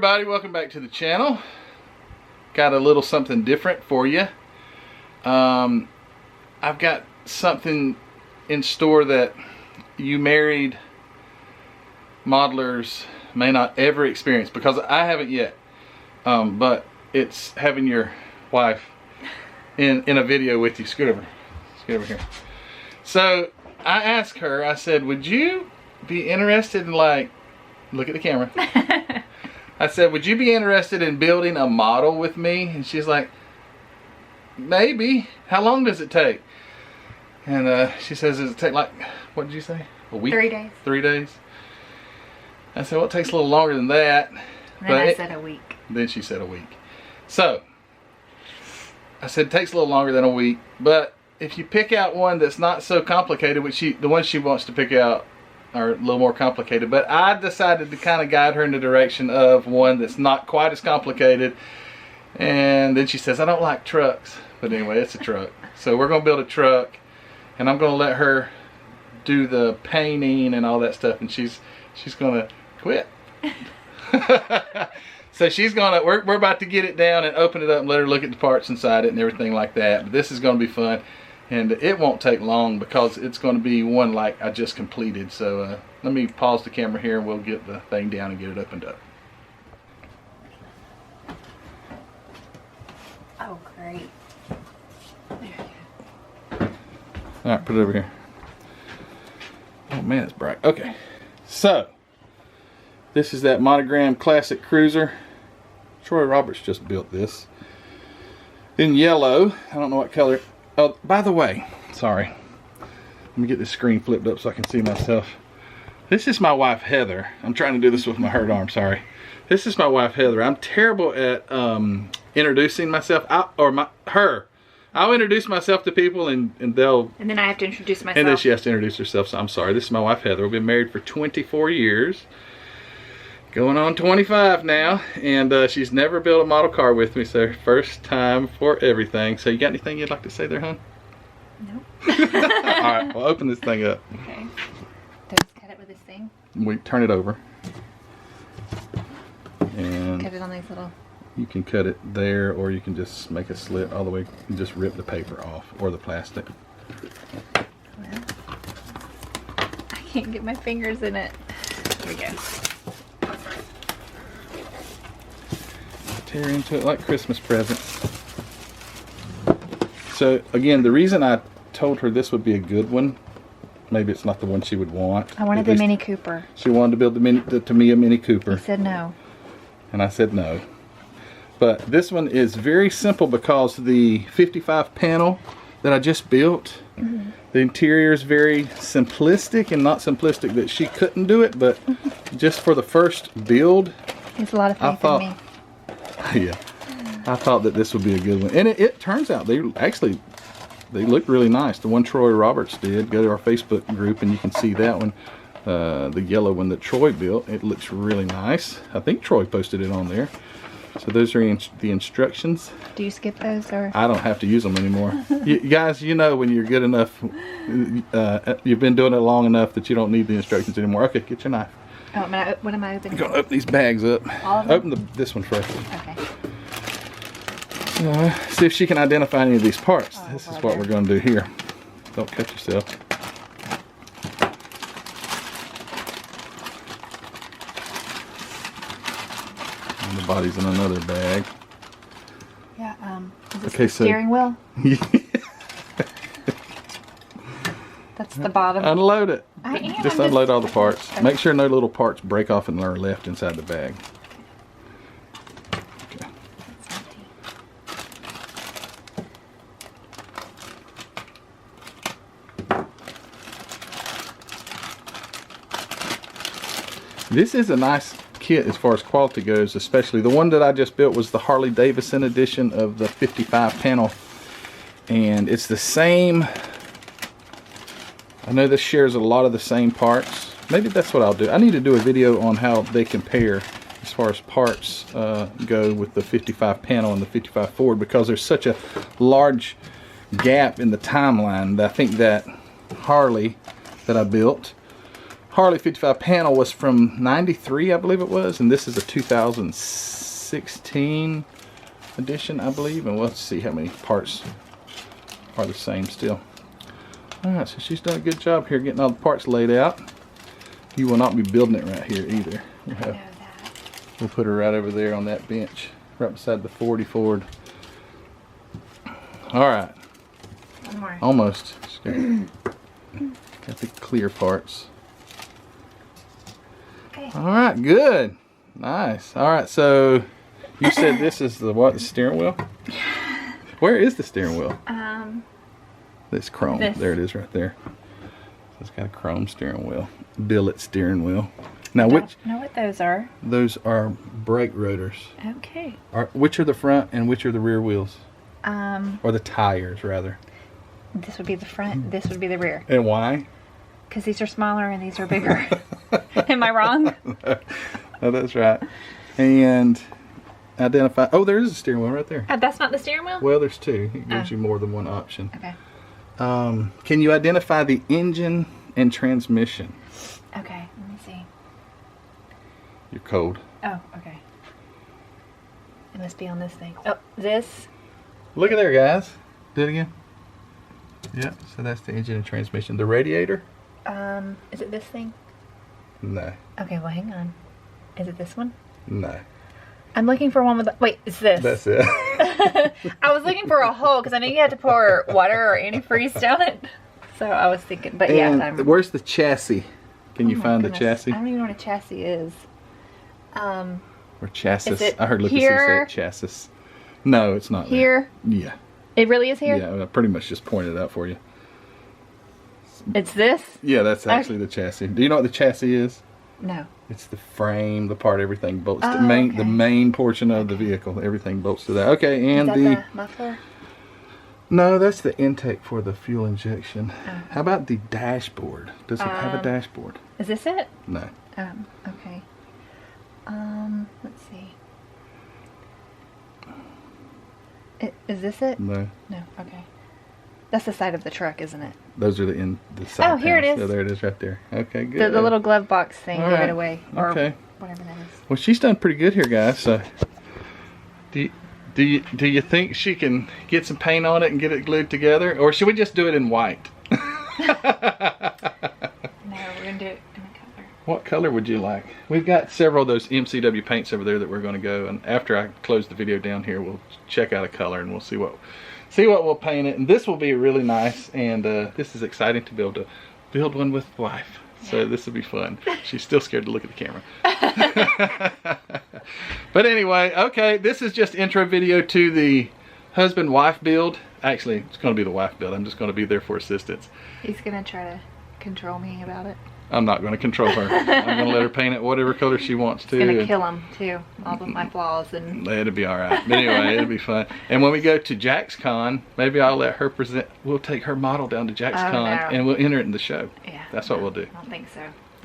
everybody, welcome back to the channel. Got a little something different for you. I've got something in store that you married modelers may not ever experience, because I haven't yet, but it's having your wife in a video with you. Scoot over here. So I asked her, I said, would you be interested in, like, look at the camera. I said, would you be interested in building a model with me? And she's like, maybe. How long does it take? And she says, does it take, like, what did you say? A week? 3 days. 3 days? I said, well, it takes a little longer than that. And then I said a week. Then she said a week. So I said, it takes a little longer than a week, but if you pick out one that's not so complicated, which the ones she wants to pick out are a little more complicated, but I decided to kind of guide her in the direction of one that's not quite as complicated. And then she says, I don't like trucks. But anyway, it's a truck. So we're going to build a truck, and I'm going to let her do the painting and all that stuff, and she's going to quit. So she's going to, we're about to get it down and open it up and let her look at the parts inside it and everything like that. But this is going to be fun. And it won't take long because it's going to be one like I just completed. So let me pause the camera here and we'll get the thing down and get it opened up. Oh, great. Alright, put it over here. Oh man, it's bright. Okay. So, this is that Monogram Classic Cruiser. Troy Roberts just built this. In yellow. I don't know what color. Oh, by the way, sorry. Let me get this screen flipped up so I can see myself. This is my wife, Heather. I'm trying to do this with my hurt arm, sorry. This is my wife, Heather. I'm terrible at introducing myself. I'll introduce myself to people and they'll... And then I have to introduce myself. And then she has to introduce herself, so I'm sorry. This is my wife, Heather. We've been married for 24 years. Going on 25 now, and she's never built a model car with me, so first time for everything. So you got anything you'd like to say there, hon? Nope. Alright, we'll open this thing up. Okay. Do I just cut it with this thing? We turn it over. And cut it on these little... You can cut it there, or you can just make a slit all the way and just rip the paper off, or the plastic. Well, I can't get my fingers in it. Here we go. Tear into it like Christmas presents. So again, the reason I told her this would be a good one, maybe it's not the one she would want. I wanted the Mini Cooper. She wanted to build the Tamiya Mini Cooper. You said no. And I said no. But this one is very simple because the 55 panel that I just built, the interior is very simplistic, and not simplistic that she couldn't do it, but just for the first build, There's a lot of faith in me. Yeah, I thought that this would be a good one, and it turns out they look really nice. The one Troy Roberts did, go to our Facebook group and you can see that one, the yellow one that Troy built. It looks really nice. I think Troy posted it on there. So those are the instructions. Do you skip those, or? I don't have to use them anymore. You guys, you know when you're good enough, you've been doing it long enough that you don't need the instructions anymore. Okay, get your knife. Oh, what am I opening? I'm going to open these bags up. All of them? Open this one first. Okay. See if she can identify any of these parts. This is what we're going to do here. Don't cut yourself. And the body's in another bag. Yeah, is this the steering wheel? That's the bottom. Unload it. Just unload all the parts. Okay. Make sure no little parts break off and are left inside the bag. Okay. This is a nice kit as far as quality goes, especially the one that I just built was the Harley Davidson edition of the 55 panel, and it's the same. I know this shares a lot of the same parts. Maybe that's what I'll do. I need to do a video on how they compare as far as parts go with the 55 panel and the 55 Ford, because there's such a large gap in the timeline that I think that Harley that I built Harley 55 panel was from 93, I believe it was, and this is a 2016 edition, I believe. And let's see how many parts are the same still. Alright, so she's done a good job here getting all the parts laid out. You will not be building it right here either. We'll put her right over there on that bench, right beside the 40 Ford. Alright. One more. Almost. Got the clear parts. Okay. Alright, good. Nice. Alright, so you said this is the what? The steering wheel? Where is the steering wheel? This chrome. This. There it is right there. So it's got a chrome steering wheel. Billet steering wheel. Now which know what those are? those are brake rotors. Okay. Which are the front and which are the rear wheels? Or Or the tires rather. this would be the front, this would be the rear. And why? Because these are smaller and these are bigger. Am I wrong? Oh, that's right. And identify. Oh, there is a steering wheel right there. That's not the steering wheel? Well, there's two. It gives you more than one option. Okay. Can you identify the engine and transmission? Okay, let me see. You're cold. Oh, okay. It must be on this thing. Oh, this? Look at there, guys. Do it again. Yep. So that's the engine and transmission. The radiator? Is it this thing? No. Okay, well, hang on. Is it this one? No. I'm looking for one with the, wait, it's this. That's it. I was looking for a hole because I knew you had to pour water or antifreeze down it. So I was thinking, but yeah. And where's the chassis? Can you find the chassis? I don't even know what a chassis is. Or chassis. Is it I heard Lucas here? say chassis. No, it's not Here? there. Yeah. It really is here? Yeah, I pretty much just pointed it out for you. It's this? Yeah, that's actually the chassis. Do you know what the chassis is? No. It's the frame, the part, everything bolts. Oh, the main portion of the vehicle. Everything bolts to that. Okay, and Is that the muffler? No, that's the intake for the fuel injection. How about the dashboard? Does it have a dashboard? Is this it? No. Okay. Let's see. Is this it? No. No, okay. That's the side of the truck, isn't it? Those are the side Oh, here it panels. is. So there it is right there. Okay, good. The little glove box thing, All give right. it away. Or Okay. whatever that is. Well, she's done pretty good here, guys. So, do you think she can get some paint on it and get it glued together, or should we just do it in white? No, we're gonna do it in a color. What color would you like? We've got several of those MCW paints over there that we're going to go, and after I close the video down here, we'll check out a color and we'll see what we'll paint it. And this will be really nice, and this is exciting to be able to build one with wife. So this will be fun. She's still scared to look at the camera. But anyway, okay, this is just intro video to the husband-wife build. Actually, it's going to be the wife build. I'm just going to be there for assistance. He's gonna try to control me about it. I'm not going to control her. I'm going to let her paint it whatever color she wants to. It's gonna kill him too. All of my flaws and. It'll be all right. But anyway, it'll be fun. And when we go to Jack's Con, maybe I'll let her present. We'll take her model down to Jack's Con and we'll enter it in the show. Yeah. That's what we'll do. I don't think so.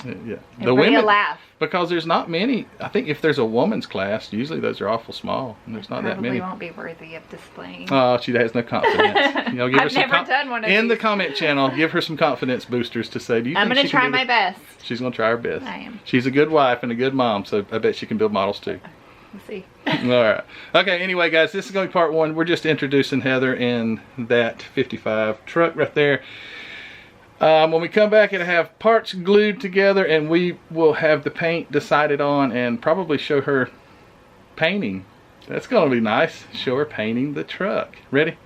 Yeah. It'll be a laugh. Because there's not many. I think if there's a woman's class, usually those are awful small, and there's not that many. Probably won't be worthy of displaying. Oh, she has no confidence. You know, give her I've some never done one of in these. the comment channel. Give her some confidence boosters to say, "Do you I'm think gonna she can try do my this?" best. She's gonna try her best. I am. She's a good wife and a good mom, so I bet she can build models too. We'll see. All right. Okay. Anyway, guys, this is going to be part one. We're just introducing Heather in that 55 truck right there. When we come back, it'll have parts glued together, and we will have the paint decided on, and probably show her painting. That's going to be nice. Show her painting the truck. Ready?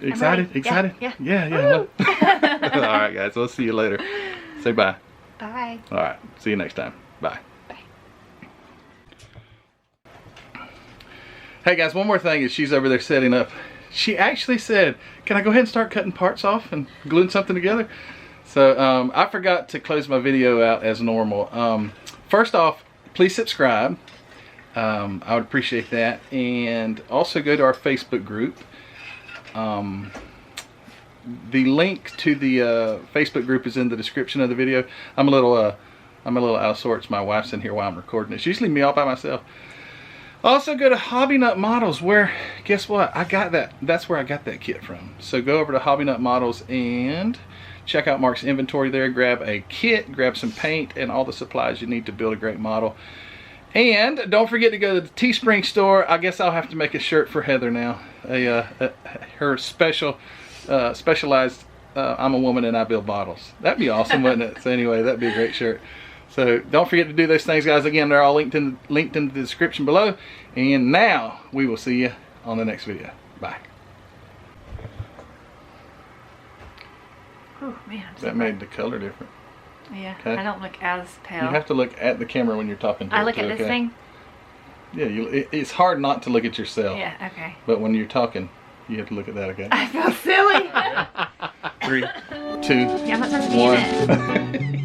Excited? ready. Excited? Yeah. All right, guys. We'll see you later. Say bye. Bye. All right. See you next time. Bye. Hey guys, one more thing is she's over there setting up. She actually said, can I go ahead and start cutting parts off and gluing something together? So I forgot to close my video out as normal. First off, please subscribe. I would appreciate that. And also go to our Facebook group. The link to the Facebook group is in the description of the video. I'm a little out of sorts. My wife's in here while I'm recording it. She usually me all by myself. Also go to Hobby Nut Models, where, guess what? I got that. That's where I got that kit from. So go over to Hobby Nut Models and check out Mark's inventory there. Grab a kit, grab some paint, and all the supplies you need to build a great model. And don't forget to go to the Teespring store. I guess I'll have to make a shirt for Heather now. Her specialized I'm a woman and I build bottles. That'd be awesome, wouldn't it? So anyway, that'd be a great shirt. So don't forget to do those things, guys. Again, they're all linked in the description below. And now we will see you on the next video. Bye. Oh man. That made the color different. Yeah. Okay. I don't look as pale. You have to look at the camera when you're talking to I it look too, at this okay? thing. Yeah, it's hard not to look at yourself. Yeah. Okay. But when you're talking, you have to look at that, okay? I feel silly. 3, 2, Yeah, I'm not supposed to be in it. 1.